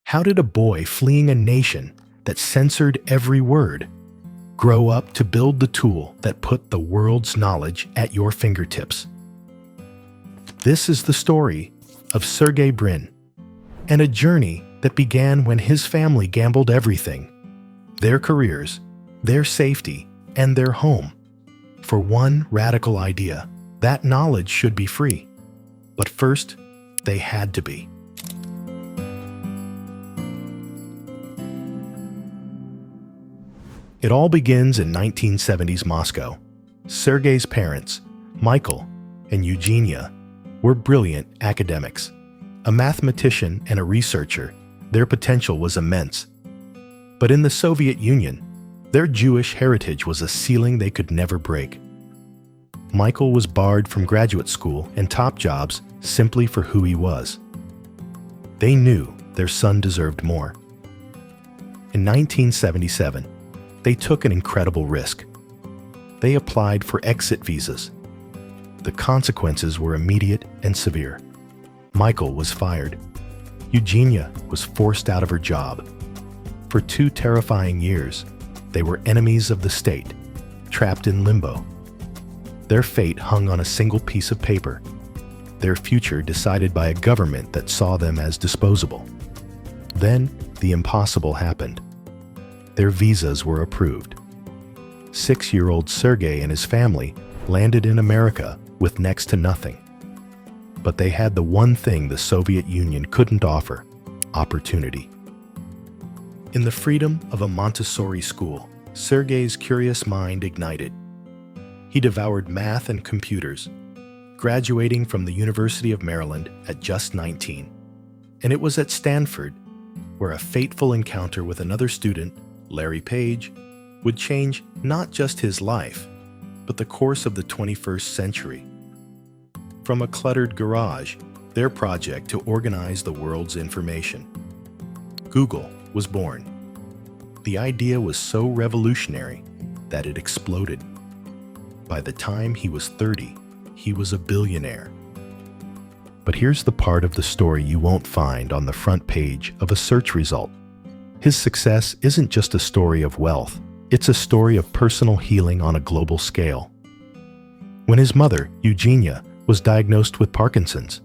How did a boy fleeing a nation that censored every word grow up to build the tool that put the world's knowledge at your fingertips? This is the story of Sergei Brin, and a journey that began when his family gambled everything, their careers, their safety, and their home, for one radical idea: that knowledge should be free. But first, they had to be. It all begins in 1970s Moscow. Sergei's parents, Michael and Eugenia, were brilliant academics. A mathematician and a researcher, their potential was immense. But in the Soviet Union, their Jewish heritage was a ceiling they could never break. Michael was barred from graduate school and top jobs simply for who he was. They knew their son deserved more. In 1977, they took an incredible risk. They applied for exit visas. The consequences were immediate and severe. Michael was fired. Eugenia was forced out of her job. For 2 terrifying years, they were enemies of the state, trapped in limbo. Their fate hung on a single piece of paper, their future decided by a government that saw them as disposable. Then, the impossible happened. Their visas were approved. 6-year-old Sergei and his family landed in America with next to nothing. But they had the one thing the Soviet Union couldn't offer: opportunity. In the freedom of a Montessori school, Sergei's curious mind ignited. He devoured math and computers, graduating from the University of Maryland at just 19. And it was at Stanford where a fateful encounter with another student, Larry Page, would change not just his life, but the course of the 21st century. From a cluttered garage, their project to organize the world's information, Google was born. The idea was so revolutionary that it exploded. By the time he was 30, he was a billionaire. But here's the part of the story you won't find on the front page of a search result. His success isn't just a story of wealth, it's a story of personal healing on a global scale. When his mother, Eugenia, was diagnosed with Parkinson's,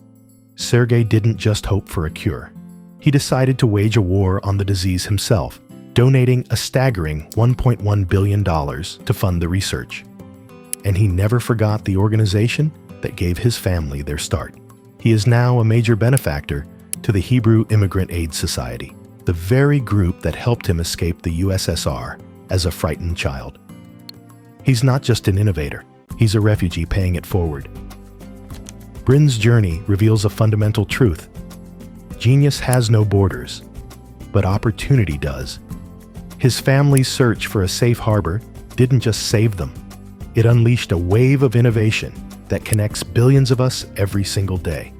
Sergei didn't just hope for a cure. He decided to wage a war on the disease himself, donating a staggering $1.1 billion to fund the research. And he never forgot the organization that gave his family their start. He is now a major benefactor to the Hebrew Immigrant Aid Society, the very group that helped him escape the USSR as a frightened child. He's not just an innovator, he's a refugee paying it forward. Brin's journey reveals a fundamental truth. Genius has no borders, but opportunity does. His family's search for a safe harbor didn't just save them. It unleashed a wave of innovation that connects billions of us every single day.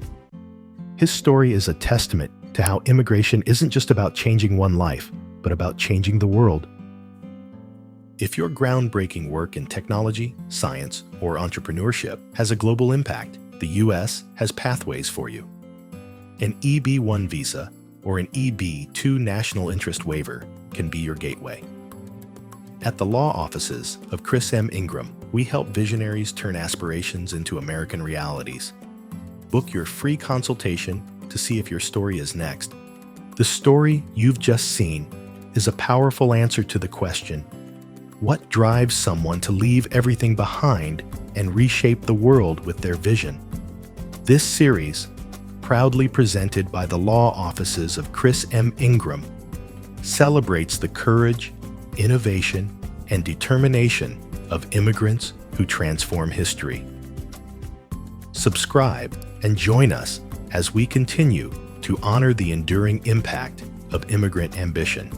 His story is a testament to how immigration isn't just about changing one life, but about changing the world. If your groundbreaking work in technology, science, or entrepreneurship has a global impact, the U.S. has pathways for you. An EB-1 visa or an EB-2 National Interest Waiver can be your gateway. At the law offices of Chris M. Ingram, we help visionaries turn aspirations into American realities. Book your free consultation to see if your story is next. The story you've just seen is a powerful answer to the question, what drives someone to leave everything behind and reshape the world with their vision? This series, proudly presented by the law offices of Chris M. Ingram, celebrates the courage, innovation, and determination of immigrants who transform history. Subscribe and join us as we continue to honor the enduring impact of immigrant ambition.